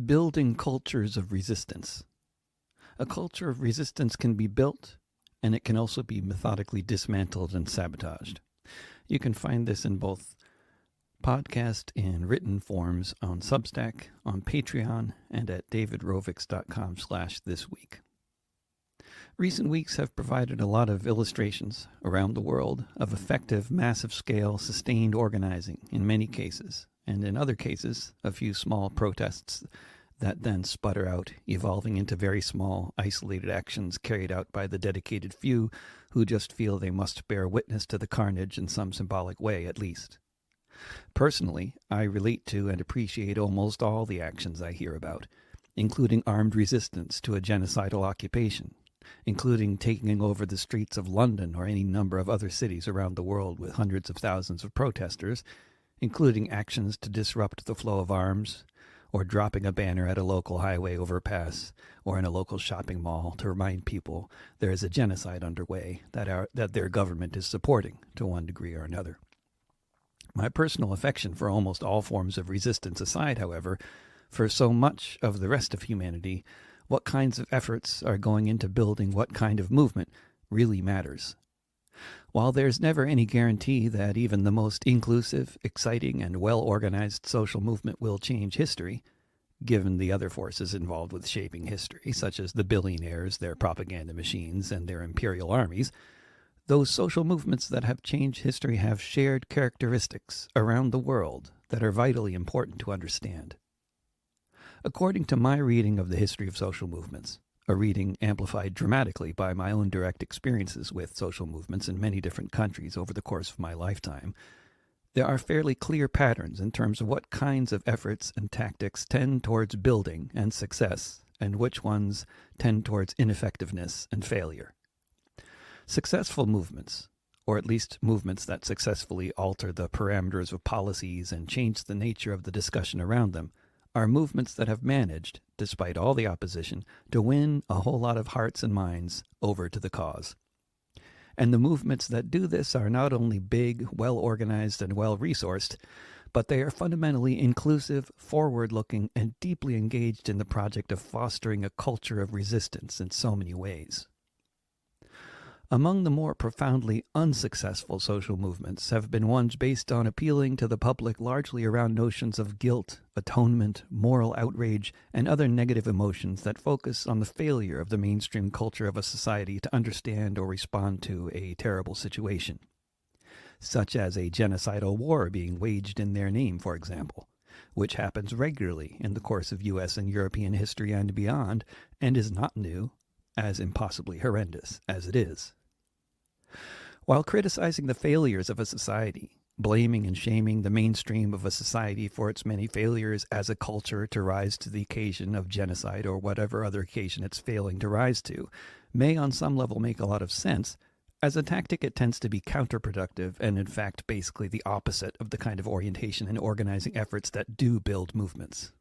Building cultures of resistance. A culture of resistance can be built, and it can also be methodically dismantled and sabotaged. You can find this in both podcast and written forms on Substack, on Patreon, and at davidrovics.com/thisweek. Recent weeks have provided a lot of illustrations around the world of effective, massive-scale, sustained organizing in many cases, and in other cases, a few small protests that then sputter out, evolving into very small, isolated actions carried out by the dedicated few who just feel they must bear witness to the carnage in some symbolic way, at least. Personally, I relate to and appreciate almost all the actions I hear about, including armed resistance to a genocidal occupation, including taking over the streets of London or any number of other cities around the world with hundreds of thousands of protesters, including actions to disrupt the flow of arms, or dropping a banner at a local highway overpass or in a local shopping mall to remind people there is a genocide underway that their government is supporting to one degree or another. My personal affection for almost all forms of resistance aside, however, for so much of the rest of humanity, what kinds of efforts are going into building what kind of movement really matters. While there's never any guarantee that even the most inclusive, exciting, and well-organized social movement will change history, given the other forces involved with shaping history, such as the billionaires, their propaganda machines, and their imperial armies, those social movements that have changed history have shared characteristics around the world that are vitally important to understand. According to my reading of the history of social movements, a reading amplified dramatically by my own direct experiences with social movements in many different countries over the course of my lifetime, there are fairly clear patterns in terms of what kinds of efforts and tactics tend towards building and success, and which ones tend towards ineffectiveness and failure. Successful movements, or at least movements that successfully alter the parameters of policies and change the nature of the discussion around them, are movements that have managed, despite all the opposition, to win a whole lot of hearts and minds over to the cause. And the movements that do this are not only big, well-organized, and well-resourced, but they are fundamentally inclusive, forward-looking, and deeply engaged in the project of fostering a culture of resistance in so many ways. Among the more profoundly unsuccessful social movements have been ones based on appealing to the public largely around notions of guilt, atonement, moral outrage, and other negative emotions that focus on the failure of the mainstream culture of a society to understand or respond to a terrible situation, such as a genocidal war being waged in their name, for example, which happens regularly in the course of U.S. and European history and beyond, and is not new, as impossibly horrendous as it is. While criticizing the failures of a society, blaming and shaming the mainstream of a society for its many failures as a culture to rise to the occasion of genocide or whatever other occasion it's failing to rise to, may on some level make a lot of sense, as a tactic it tends to be counterproductive and in fact basically the opposite of the kind of orientation and organizing efforts that do build movements.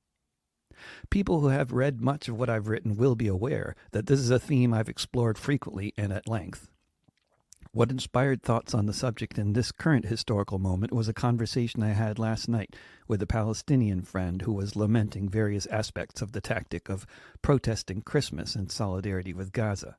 People who have read much of what I've written will be aware that this is a theme I've explored frequently and at length. What inspired thoughts on the subject in this current historical moment was a conversation I had last night with a Palestinian friend who was lamenting various aspects of the tactic of protesting Christmas in solidarity with Gaza.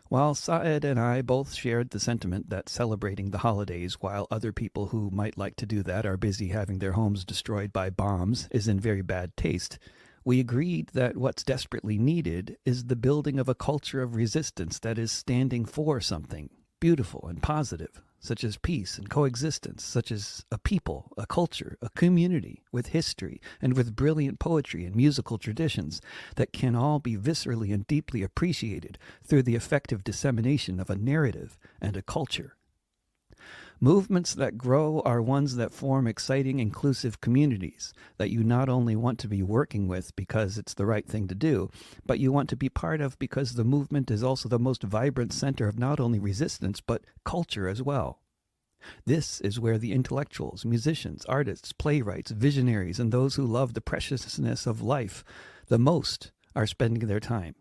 While Saed and I both shared the sentiment that celebrating the holidays while other people who might like to do that are busy having their homes destroyed by bombs is in very bad taste, we agreed that what's desperately needed is the building of a culture of resistance that is standing for something beautiful and positive, such as peace and coexistence, such as a people, a culture, a community with history and with brilliant poetry and musical traditions that can all be viscerally and deeply appreciated through the effective dissemination of a narrative and a culture. Movements that grow are ones that form exciting, inclusive communities that you not only want to be working with because it's the right thing to do, but you want to be part of because the movement is also the most vibrant center of not only resistance, but culture as well. This is where the intellectuals, musicians, artists, playwrights, visionaries, and those who love the preciousness of life the most are spending their time.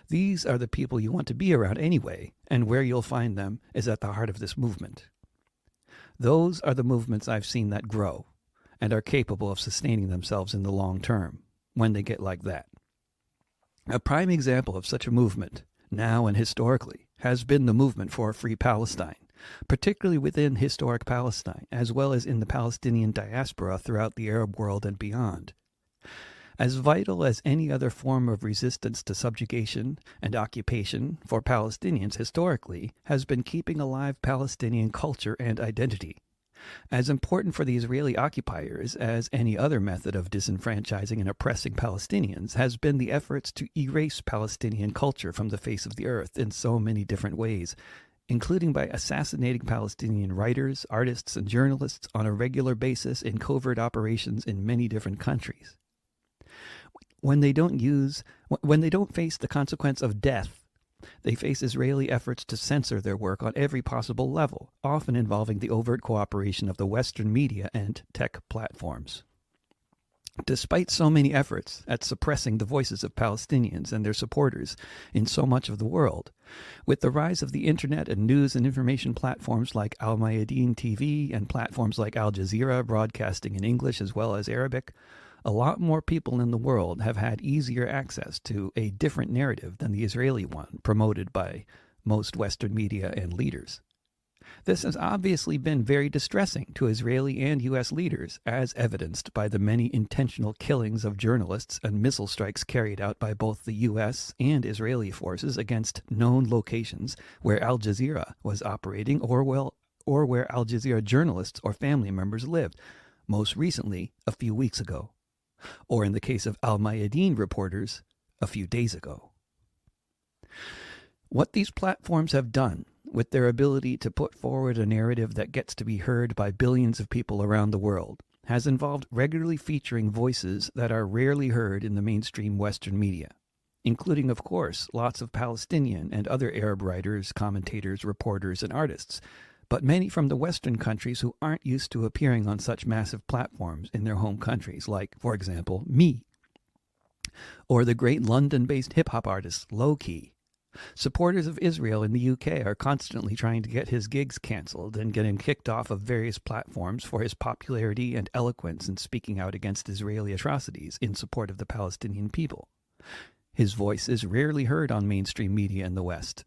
These are the people you want to be around anyway, and where you'll find them is at the heart of this movement. Those are the movements I've seen that grow, and are capable of sustaining themselves in the long term when they get like that. A prime example of such a movement, now and historically, has been the movement for a free Palestine, particularly within historic Palestine, as well as in the Palestinian diaspora throughout the Arab world and beyond. As vital as any other form of resistance to subjugation and occupation for Palestinians historically has been keeping alive Palestinian culture and identity. As important for the Israeli occupiers as any other method of disenfranchising and oppressing Palestinians has been the efforts to erase Palestinian culture from the face of the earth in so many different ways, including by assassinating Palestinian writers, artists, and journalists on a regular basis in covert operations in many different countries. When they don't face the consequence of death, they face Israeli efforts to censor their work on every possible level, often involving the overt cooperation of the Western media and tech platforms. Despite so many efforts at suppressing the voices of Palestinians and their supporters in so much of the world, with the rise of the internet and news and information platforms like Al Mayadeen TV and platforms like Al Jazeera broadcasting in English as well as Arabic, a lot more people in the world have had easier access to a different narrative than the Israeli one promoted by most Western media and leaders. This has obviously been very distressing to Israeli and U.S. leaders, as evidenced by the many intentional killings of journalists and missile strikes carried out by both the U.S. and Israeli forces against known locations where Al Jazeera was operating or where Al Jazeera journalists or family members lived, most recently a few weeks ago, or in the case of Al Mayadeen reporters, a few days ago. What these platforms have done with their ability to put forward a narrative that gets to be heard by billions of people around the world has involved regularly featuring voices that are rarely heard in the mainstream Western media, including, of course, lots of Palestinian and other Arab writers, commentators, reporters, and artists, but many from the Western countries who aren't used to appearing on such massive platforms in their home countries, like, for example, me, or the great London-based hip-hop artist Low Key. Supporters of Israel in the UK are constantly trying to get his gigs cancelled and get him kicked off of various platforms for his popularity and eloquence in speaking out against Israeli atrocities in support of the Palestinian people. His voice is rarely heard on mainstream media in the West.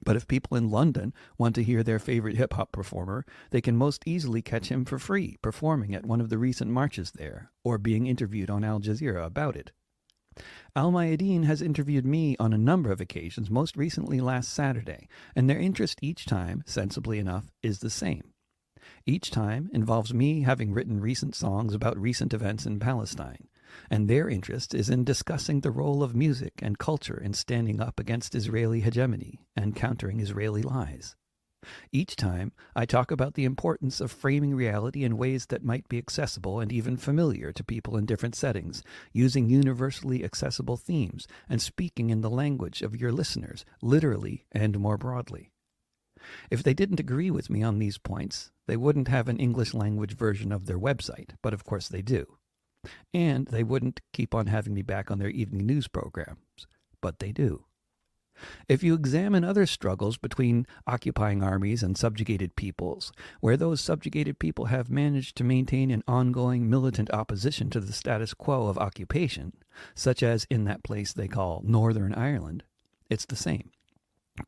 But if people in London want to hear their favorite hip-hop performer, they can most easily catch him for free performing at one of the recent marches there, or being interviewed on Al Jazeera about it. Al Mayadeen has interviewed me on a number of occasions, most recently last Saturday, and their interest each time, sensibly enough, is the same. Each time involves me having written recent songs about recent events in Palestine, and their interest is in discussing the role of music and culture in standing up against Israeli hegemony and countering Israeli lies. Each time, I talk about the importance of framing reality in ways that might be accessible and even familiar to people in different settings, using universally accessible themes and speaking in the language of your listeners, literally and more broadly. If they didn't agree with me on these points, they wouldn't have an English language version of their website, but of course they do. And they wouldn't keep on having me back on their evening news programs, but they do. If you examine other struggles between occupying armies and subjugated peoples, where those subjugated people have managed to maintain an ongoing militant opposition to the status quo of occupation, such as in that place they call Northern Ireland, it's the same.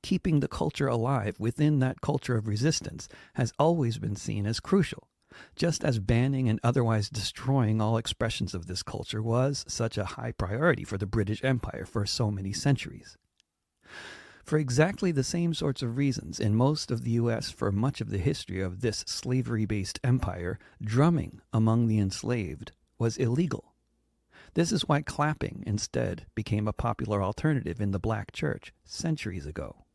Keeping the culture alive within that culture of resistance has always been seen as crucial, just as banning and otherwise destroying all expressions of this culture was such a high priority for the British Empire for so many centuries. For exactly the same sorts of reasons, in most of the U.S. for much of the history of this slavery-based empire, drumming among the enslaved was illegal. This is why clapping instead became a popular alternative in the black church centuries ago.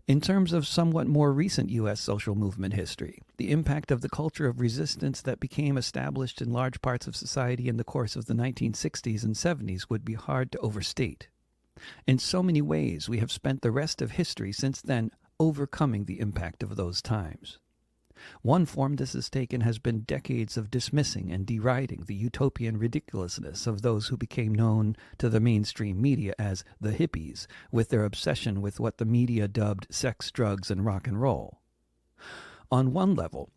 In terms of somewhat more recent U.S. social movement history, the impact of the culture of resistance that became established in large parts of society in the course of the 1960s and 70s would be hard to overstate. In so many ways, we have spent the rest of history since then overcoming the impact of those times. One form this has taken has been decades of dismissing and deriding the utopian ridiculousness of those who became known to the mainstream media as the hippies, with their obsession with what the media dubbed sex, drugs, and rock and roll. On one level,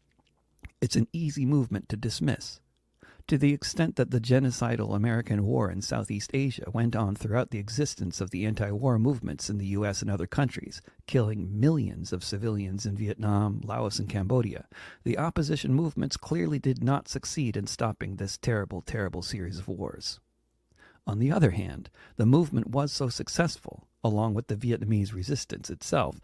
It's an easy movement to dismiss. To the extent that the genocidal American war in Southeast Asia went on throughout the existence of the anti-war movements in the U.S. and other countries, killing millions of civilians in Vietnam, Laos, and Cambodia, the opposition movements clearly did not succeed in stopping this terrible, terrible series of wars. On the other hand, the movement was so successful, along with the Vietnamese resistance itself,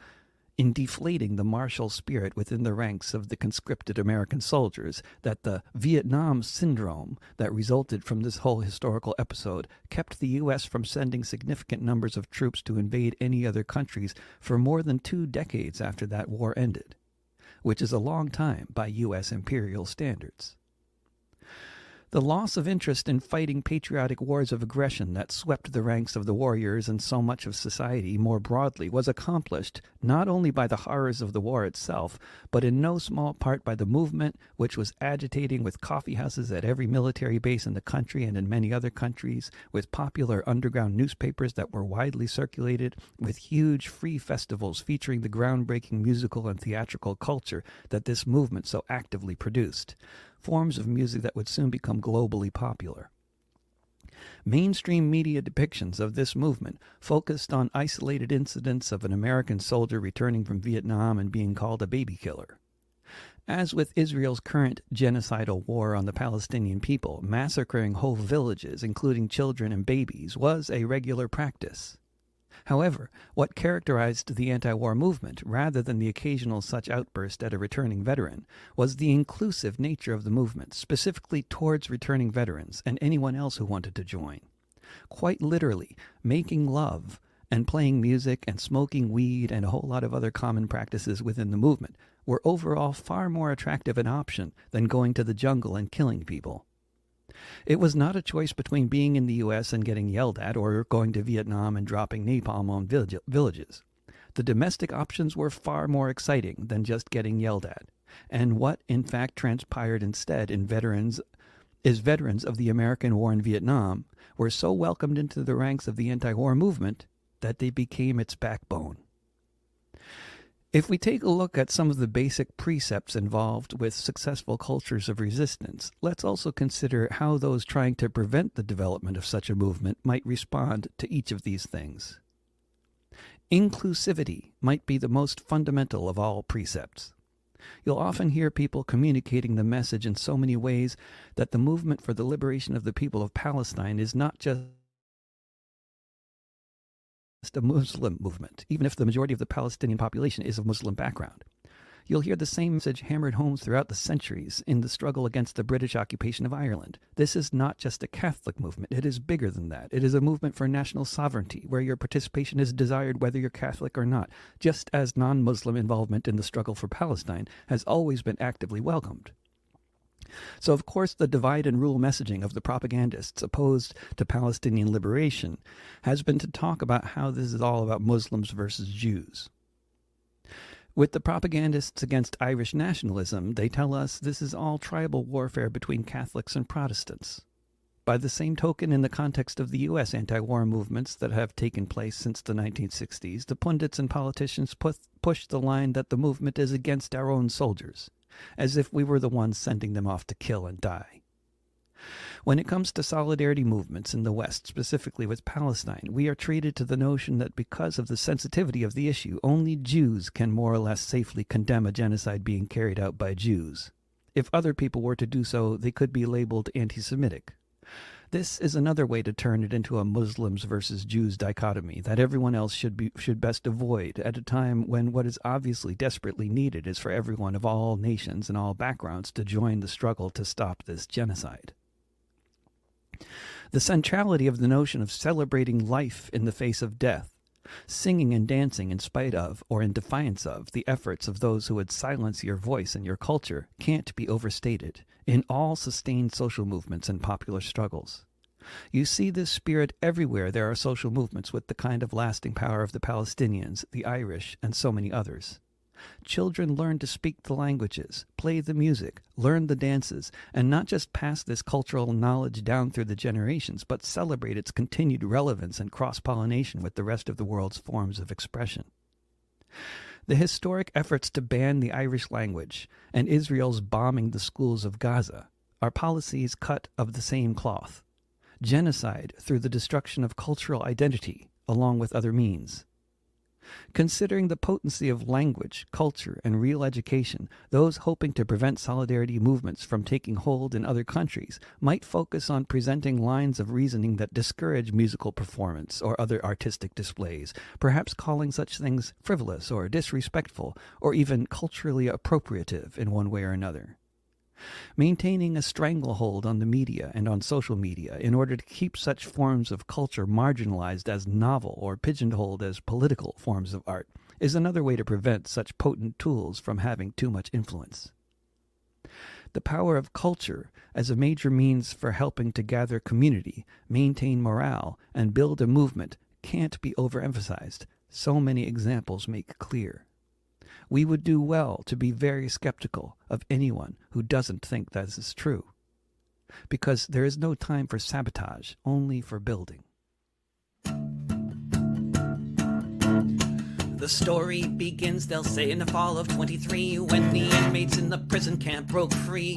in deflating the martial spirit within the ranks of the conscripted American soldiers, that the Vietnam syndrome that resulted from this whole historical episode kept the U.S. from sending significant numbers of troops to invade any other countries for more than 2 decades after that war ended, which is a long time by U.S. imperial standards. The loss of interest in fighting patriotic wars of aggression that swept the ranks of the warriors and so much of society more broadly was accomplished not only by the horrors of the war itself, but in no small part by the movement which was agitating with coffeehouses at every military base in the country and in many other countries, with popular underground newspapers that were widely circulated, with huge free festivals featuring the groundbreaking musical and theatrical culture that this movement so actively produced. Forms of music that would soon become globally popular. Mainstream media depictions of this movement focused on isolated incidents of an American soldier returning from Vietnam and being called a baby killer. As with Israel's current genocidal war on the Palestinian people, massacring whole villages, including children and babies, was a regular practice. However, what characterized the anti-war movement, rather than the occasional such outburst at a returning veteran, was the inclusive nature of the movement, specifically towards returning veterans and anyone else who wanted to join. Quite literally, making love and playing music and smoking weed and a whole lot of other common practices within the movement were overall far more attractive an option than going to the jungle and killing people. It was not a choice between being in the U.S. and getting yelled at or going to Vietnam and dropping napalm on villages. The domestic options were far more exciting than just getting yelled at. And what, in fact, transpired instead in veterans of the American war in Vietnam were so welcomed into the ranks of the anti-war movement that they became its backbone. If we take a look at some of the basic precepts involved with successful cultures of resistance, let's also consider how those trying to prevent the development of such a movement might respond to each of these things. Inclusivity might be the most fundamental of all precepts. You'll often hear people communicating the message in so many ways that the movement for the liberation of the people of Palestine is not just a Muslim movement, even if the majority of the Palestinian population is of Muslim background. You'll hear the same message hammered home throughout the centuries in the struggle against the British occupation of Ireland. This is not just a Catholic movement. It is bigger than that. It is a movement for national sovereignty, where your participation is desired whether you're Catholic or not, just as non-Muslim involvement in the struggle for Palestine has always been actively welcomed. So, of course, the divide and rule messaging of the propagandists opposed to Palestinian liberation has been to talk about how this is all about Muslims versus Jews. With the propagandists against Irish nationalism, they tell us this is all tribal warfare between Catholics and Protestants. By the same token, in the context of the U.S. anti-war movements that have taken place since the 1960s, the pundits and politicians push the line that the movement is against our own soldiers, as if we were the ones sending them off to kill and die. When it comes to solidarity movements in the West, specifically with Palestine, we are treated to the notion that because of the sensitivity of the issue, only Jews can more or less safely condemn a genocide being carried out by Jews. If other people were to do so, they could be labeled anti-Semitic. This is another way to turn it into a Muslims versus Jews dichotomy that everyone else should best avoid at a time when what is obviously desperately needed is for everyone of all nations and all backgrounds to join the struggle to stop this genocide. The centrality of the notion of celebrating life in the face of death, singing and dancing in spite of or in defiance of the efforts of those who would silence your voice and your culture can't be overstated in all sustained social movements and popular struggles. You see this spirit everywhere there are social movements with the kind of lasting power of the Palestinians, the Irish, and so many others. Children learn to speak the languages, play the music, learn the dances, and not just pass this cultural knowledge down through the generations, but celebrate its continued relevance and cross-pollination with the rest of the world's forms of expression. The historic efforts to ban the Irish language and Israel's bombing the schools of Gaza are policies cut of the same cloth. Genocide through the destruction of cultural identity, along with other means. Considering the potency of language, culture, and real education, those hoping to prevent solidarity movements from taking hold in other countries might focus on presenting lines of reasoning that discourage musical performance or other artistic displays, perhaps calling such things frivolous or disrespectful, or even culturally appropriative in one way or another. Maintaining a stranglehold on the media and on social media in order to keep such forms of culture marginalized as novel or pigeonholed as political forms of art is another way to prevent such potent tools from having too much influence. The power of culture as a major means for helping to gather community, maintain morale, and build a movement can't be overemphasized. So many examples make clear. We would do well to be very skeptical of anyone who doesn't think that this is true, because there is no time for sabotage, only for building. The story begins, they'll say, in the fall of 23, when the inmates in the prison camp broke free.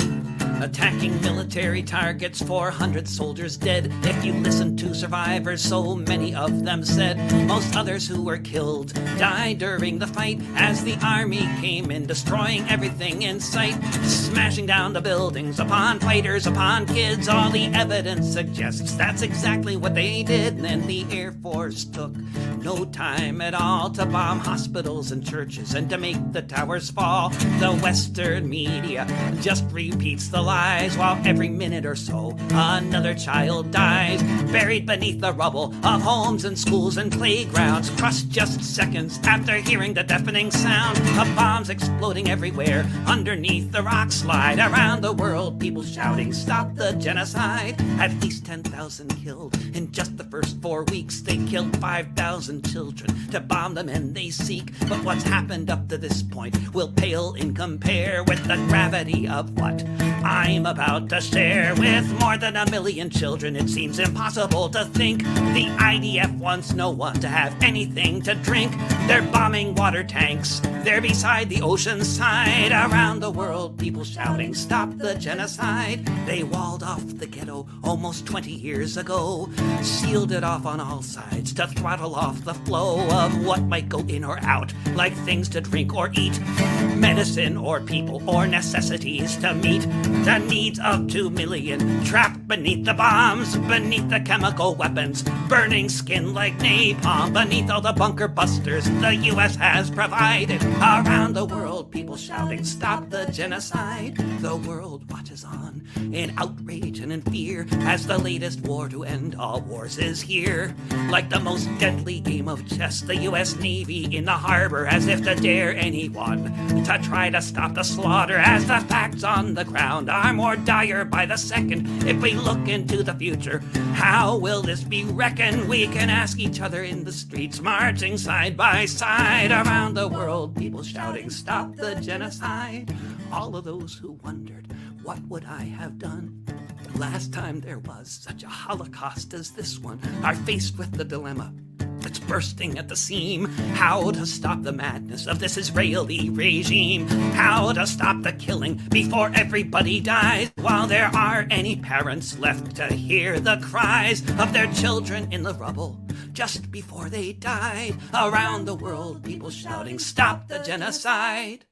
Attacking military targets, 400 soldiers dead. If you listen to survivors, so many of them said most others who were killed died during the fight as the army came in, destroying everything in sight, smashing down the buildings upon fighters, upon kids. All the evidence suggests that's exactly what they did. And then the Air Force took no time at all to bomb hospitals and churches and to make the towers fall. The Western media just repeats the lies, while every minute or so another child dies, buried beneath the rubble of homes and schools and playgrounds, crushed just seconds after hearing the deafening sound of bombs exploding everywhere underneath the rock slide. Around the world, people shouting, "Stop the genocide!" At least 10,000 killed in just the first 4 weeks. They killed 5,000 children to bomb the men they seek. But what's happened up to this point will pale in compare with the gravity of what I'm about to share. With more than 1 million children, it seems impossible to think the IDF wants no one to have anything to drink. They're bombing water tanks, they're beside the ocean side. Around the world, people shouting, "Stop the genocide!" They walled off the ghetto almost 20 years ago, sealed it off on all sides to throttle off the flow of what might go in or out, like things to drink or eat, medicine or people or necessities to meet the needs of 2 million trapped beneath the bombs, beneath the chemical weapons, burning skin like napalm, beneath all the bunker busters the U.S. has provided. Around the world, people shouting, "Stop the genocide!" The world watches on in outrage and in fear as the latest war to end all wars is here. Like the most deadly game of chess, the U.S. Navy in the harbor, as if to dare anyone to try to stop the slaughter, as the facts on the ground are more dire by the second. If we look into the future, how will this be reckoned? We can ask each other in the streets, marching side by side. Around the world, people shouting, "Stop the genocide!" All of those who wondered, what would I have done last time there was such a Holocaust as this one, are faced with the dilemma that's bursting at the seam. How to stop the madness of this Israeli regime? How to stop the killing before everybody dies? While there are any parents left to hear the cries of their children in the rubble just before they died. Around the world, people shouting, "Stop the genocide!"